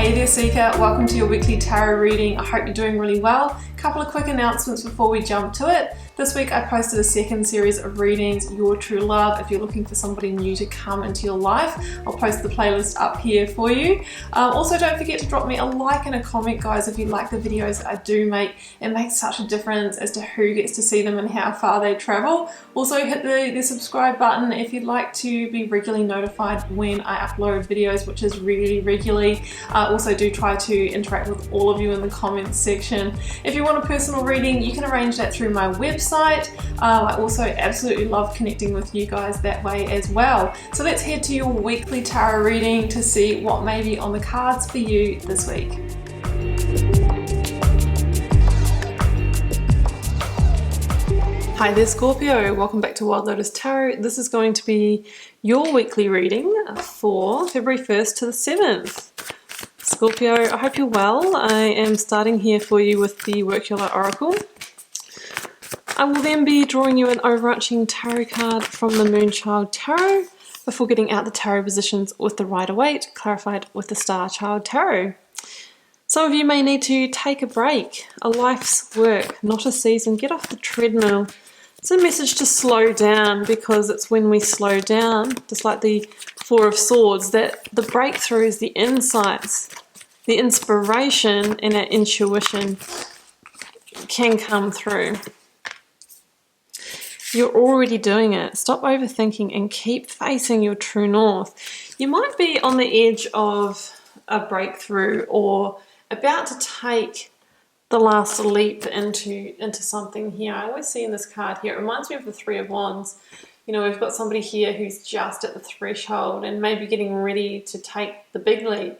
Hey there Seeker, welcome to your weekly tarot reading. I hope you're doing really well. A couple of quick announcements before we jump to it. This week I posted a second series of readings, Your True Love, if you're looking for somebody new to come into your life. I'll post the playlist up here for you. Also don't forget to drop me a like and a comment, guys, if you like the videos that I do make. It makes such a difference as to who gets to see them and how far they travel. Also hit the subscribe button if you'd like to be regularly notified when I upload videos, which is really regularly. Also do try to interact with all of you in the comments section. If you want a personal reading, you can arrange that through my website. I also absolutely love connecting with you guys that way as well. So let's head to your weekly tarot reading to see what may be on the cards for you this week. Hi there Scorpio, welcome back to Wild Lotus Tarot. This is going to be your weekly reading for February 1st to the 7th. Scorpio, I hope you're well. I am starting here for you with the Work Your Light Oracle. I will then be drawing you an overarching tarot card from the Moonchild Tarot before getting out the tarot positions with the Rider-Waite, clarified with the Star Child Tarot. Some of you may need to take a break, a life's work, not a season. Get off the treadmill. It's a message to slow down, because it's when we slow down, just like the Four of Swords, that the breakthroughs, the insights, the inspiration and our intuition can come through. You're already doing it. Stop overthinking and keep facing your true north. You might be on the edge of a breakthrough or about to take the last leap into something here. I always see in this card here, it reminds me of the Three of Wands. You know, we've got somebody here who's just at the threshold and maybe getting ready to take the big leap.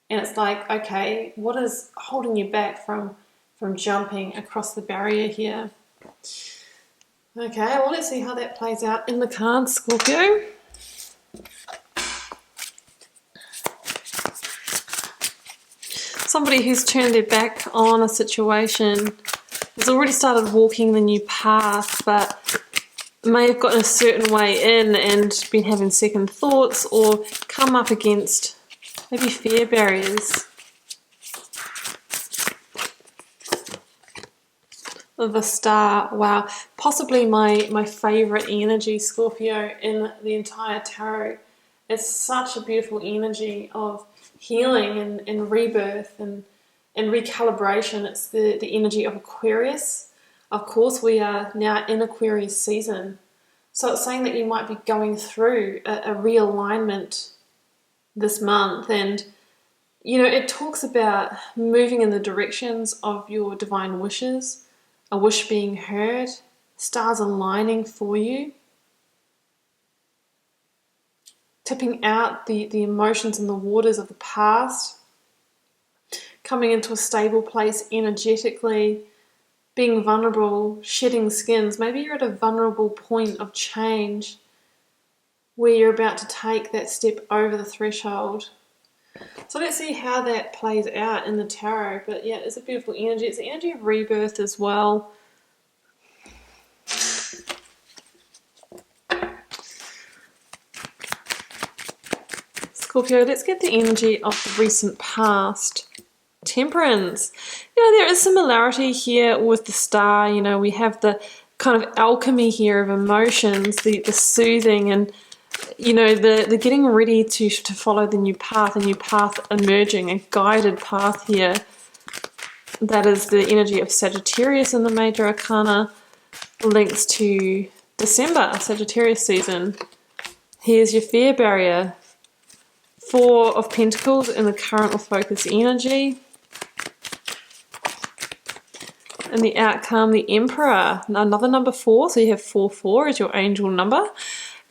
And it's like, okay, what is holding you back from jumping across the barrier here? Okay, well, let's see how that plays out in the cards, Scorpio. Somebody who's turned their back on a situation has already started walking the new path, but may have gotten a certain way in and been having second thoughts or come up against maybe fear barriers. The Star, wow, possibly my favorite energy, Scorpio, in the entire tarot. It's such a beautiful energy of healing and rebirth and recalibration. It's the energy of Aquarius. Of course, we are now in Aquarius season. So it's saying that you might be going through a realignment this month. And, you know, it talks about moving in the directions of your divine wishes, a wish being heard, stars aligning for you, tipping out the emotions and the waters of the past, coming into a stable place energetically, being vulnerable, shedding skins. Maybe you're at a vulnerable point of change where you're about to take that step over the threshold. So let's see how that plays out in the tarot. But yeah, it's a beautiful energy. It's the energy of rebirth as well. Scorpio, let's get the energy of the recent past. Temperance. You know, there is similarity here with the Star. You know, we have the kind of alchemy here of emotions, the soothing, and you know, the getting ready to follow the new path, a new path emerging, a guided path here. That is the energy of Sagittarius in the Major Arcana, links to December, Sagittarius season. Here's your fear barrier. Four of Pentacles in the current or focus energy. And the outcome, the Emperor, another number 4, so you have 4-4 as your angel number.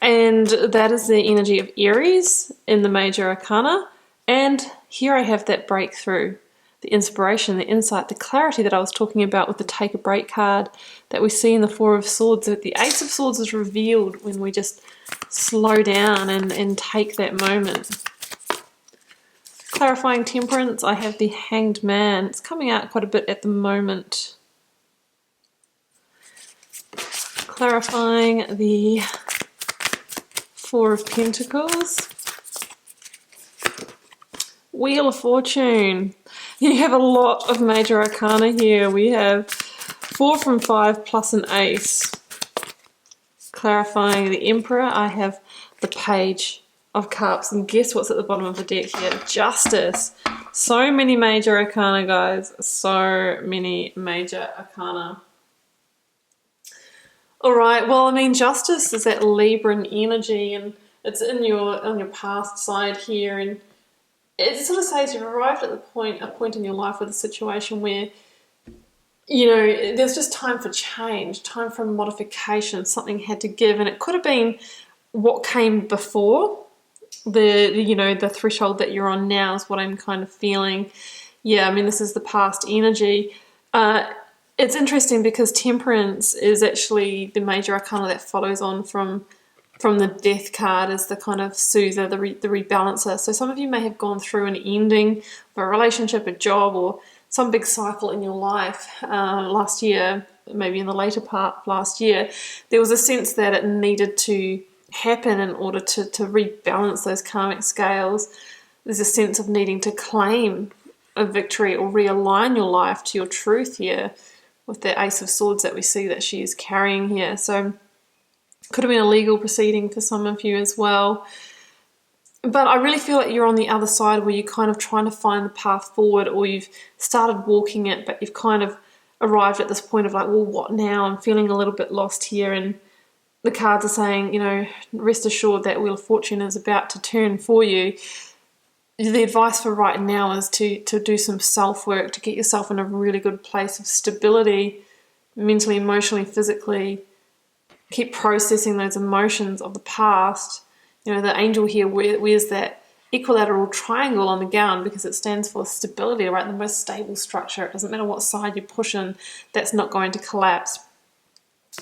And that is the energy of Aries in the Major Arcana. And here I have that breakthrough, the inspiration, the insight, the clarity that I was talking about with the Take a Break card that we see in the Four of Swords. That the Ace of Swords is revealed when we just slow down and take that moment. Clarifying Temperance, I have the Hanged Man. It's coming out quite a bit at the moment. Clarifying the Four of Pentacles. Wheel of Fortune. You have a lot of major arcana here. We have 4 from 5 plus an ace. Clarifying the Emperor, I have the Page of Cups. And guess what's at the bottom of the deck here? Justice. So many major arcana, guys. So many major arcana. Alright, well, I mean, Justice is that Libran energy, and it's on your past side here, and it sort of says you've arrived at a point in your life with a situation where, you know, there's just time for change, time for modification, something had to give, and it could have been what came before the threshold that you're on now is what I'm kind of feeling. Yeah, I mean, this is the past energy. It's interesting because Temperance is actually the major arcana that follows on from the Death card as the kind of soother, the rebalancer. So some of you may have gone through an ending of a relationship, a job, or some big cycle in your life last year, maybe in the later part of last year. There was a sense that it needed to happen in order to rebalance those karmic scales. There's a sense of needing to claim a victory or realign your life to your truth here with the Ace of Swords that we see that she is carrying here. So could have been a legal proceeding for some of you as well. But I really feel like you're on the other side where you're kind of trying to find the path forward, or you've started walking it, but you've kind of arrived at this point of like, well, what now? I'm feeling a little bit lost here. And the cards are saying, you know, rest assured that Wheel of Fortune is about to turn for you. The advice for right now is to do some self-work, to get yourself in a really good place of stability, mentally, emotionally, physically. Keep processing those emotions of the past. You know, the angel here wears that equilateral triangle on the gown because it stands for stability, right? The most stable structure. It doesn't matter what side you push in, that's not going to collapse.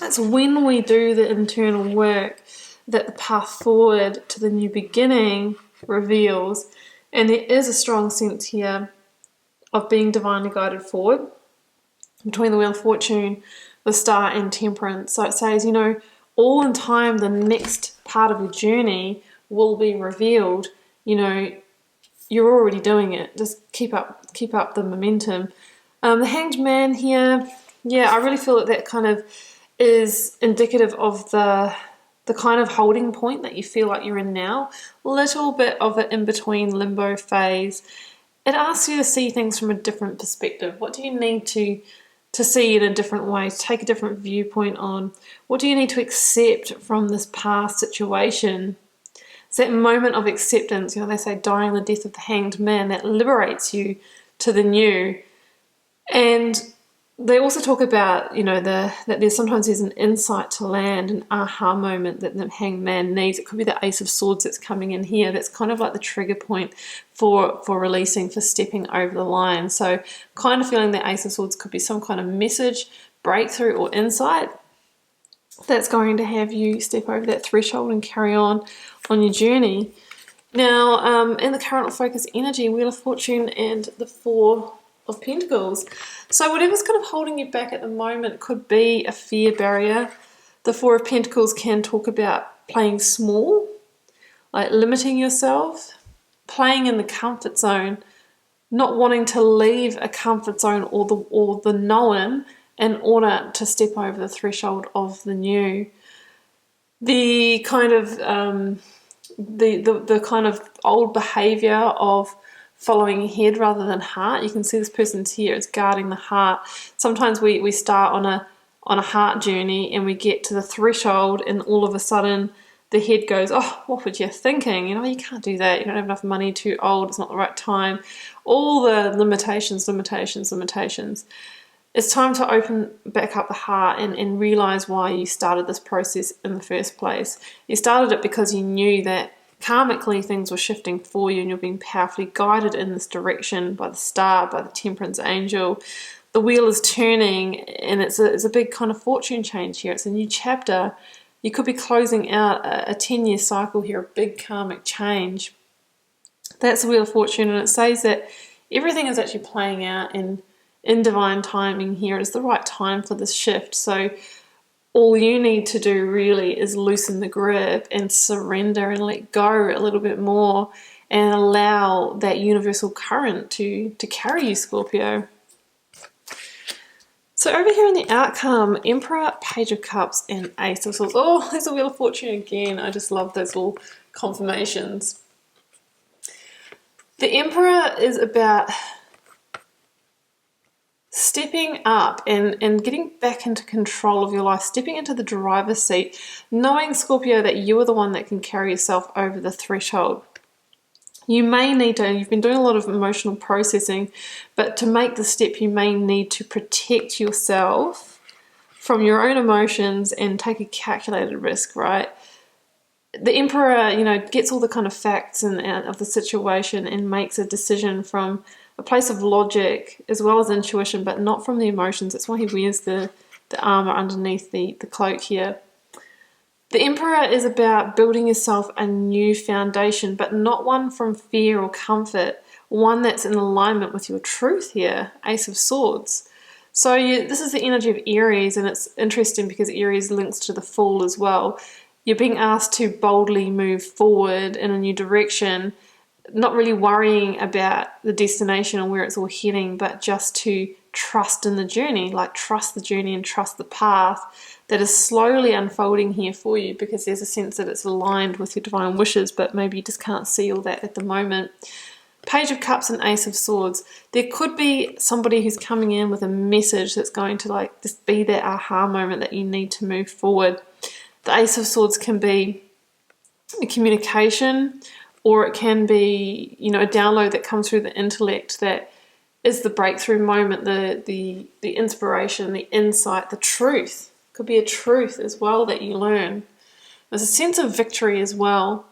It's when we do the internal work that the path forward to the new beginning reveals. And there is a strong sense here of being divinely guided forward between the Wheel of Fortune, the Star, and Temperance. So it says, you know, all in time, the next part of your journey will be revealed. You know, you're already doing it. Just keep up the momentum. The Hanged Man here, yeah, I really feel that kind of is indicative of the kind of holding point that you feel like you're in now. A little bit of an in-between limbo phase. It asks you to see things from a different perspective. What do you need to see in a different way, to take a different viewpoint on? What do you need to accept from this past situation? It's that moment of acceptance, you know, they say dying the death of the hanged man, that liberates you to the new. And they also talk about, you know, that there's an insight to land, an aha moment that the hanged man needs. It could be the Ace of Swords that's coming in here. That's kind of like the trigger point for releasing, for stepping over the line. So kind of feeling the Ace of Swords could be some kind of message, breakthrough, or insight that's going to have you step over that threshold and carry on your journey. Now, in the current focus energy, Wheel of Fortune and the Four of Pentacles. So whatever's kind of holding you back at the moment could be a fear barrier. The Four of Pentacles can talk about playing small, like limiting yourself, playing in the comfort zone, not wanting to leave a comfort zone or the known in order to step over the threshold of the new. The kind of the kind of old behavior of following head rather than heart. You can see this person's here, it's guarding the heart. Sometimes we start on a heart journey and we get to the threshold and all of a sudden the head goes, oh, what were you thinking? You know, you can't do that. You don't have enough money, too old, it's not the right time. All the limitations. It's time to open back up the heart and realize why you started this process in the first place. You started it because you knew that karmically things were shifting for you and you're being powerfully guided in this direction by the Star, by the Temperance angel. The wheel is turning and it's a big kind of fortune change here. It's a new chapter. You could be closing out a 10-year cycle here, a big karmic change. That's the Wheel of Fortune, and it says that everything is actually playing out in divine timing here. It's the right time for this shift. So all you need to do really is loosen the grip and surrender and let go a little bit more and allow that universal current to carry you, Scorpio. So over here in the outcome, Emperor, Page of Cups, and Ace of Swords. Oh, there's a Wheel of Fortune again. I just love those little confirmations. The Emperor is about stepping up and getting back into control of your life, stepping into the driver's seat, knowing, Scorpio, that you are the one that can carry yourself over the threshold. You may need to, you've been doing a lot of emotional processing, but to make the step you may need to protect yourself from your own emotions and take a calculated risk, right? The Emperor, you know, gets all the kind of facts and of the situation and makes a decision from a place of logic as well as intuition, but not from the emotions. That's why he wears the armor underneath the cloak here. The Emperor is about building yourself a new foundation, but not one from fear or comfort, one that's in alignment with your truth here, Ace of Swords. So this is the energy of Aries, and it's interesting because Aries links to the Fool as well. You're being asked to boldly move forward in a new direction, not really worrying about the destination and where it's all heading, but just to trust in the journey, like trust the journey and trust the path that is slowly unfolding here for you, because there's a sense that it's aligned with your divine wishes, but maybe you just can't see all that at the moment. Page of Cups and Ace of Swords. There could be somebody who's coming in with a message that's going to like just be that aha moment that you need to move forward. The Ace of Swords can be a communication, or it can be, you know, a download that comes through the intellect that is the breakthrough moment, the inspiration, the insight, the truth. Could be a truth as well that you learn. There's a sense of victory as well.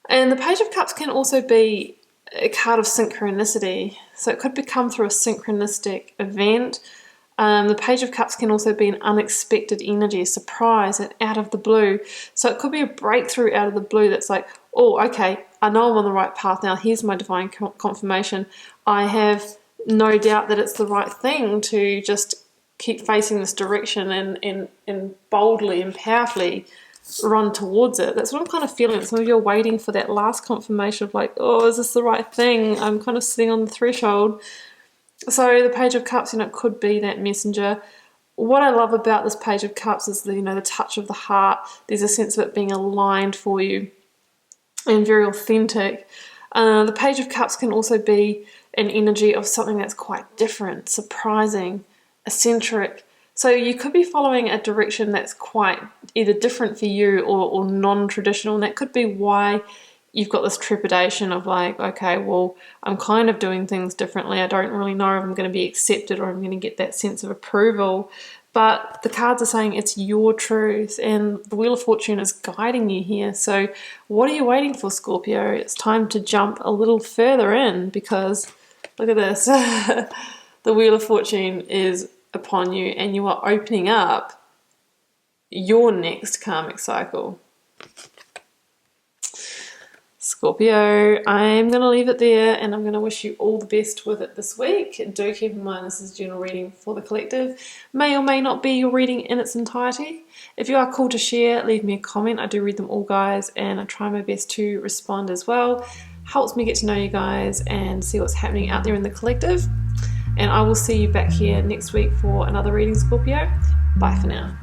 And the Page of Cups can also be a card of synchronicity. So it could become through a synchronistic event. The Page of Cups can also be an unexpected energy, a surprise, and out of the blue. So it could be a breakthrough out of the blue that's like, oh, okay, I know I'm on the right path now. Here's my divine confirmation. I have no doubt that it's the right thing to just keep facing this direction and boldly and powerfully run towards it. That's what I'm kind of feeling. Some of you are waiting for that last confirmation of like, oh, is this the right thing? I'm kind of sitting on the threshold. So the Page of Cups, you know, it could be that messenger. What I love about this Page of Cups is the, you know, the touch of the heart. There's a sense of it being aligned for you and very authentic. The Page of Cups can also be an energy of something that's quite different, surprising, eccentric. So you could be following a direction that's quite either different for you or non-traditional, and that could be why you've got this trepidation of like, okay, well, I'm kind of doing things differently. I don't really know if I'm going to be accepted or I'm going to get that sense of approval. But the cards are saying it's your truth, and the Wheel of Fortune is guiding you here. So what are you waiting for, Scorpio? It's time to jump a little further in, because look at this. The Wheel of Fortune is upon you, and you are opening up your next karmic cycle. Scorpio, I'm going to leave it there, and I'm going to wish you all the best with it this week. Do keep in mind this is a general reading for the collective. May or may not be your reading in its entirety. If you are called to share, leave me a comment. I do read them all, guys, and I try my best to respond as well. Helps me get to know you guys and see what's happening out there in the collective. And I will see you back here next week for another reading, Scorpio. Bye for now.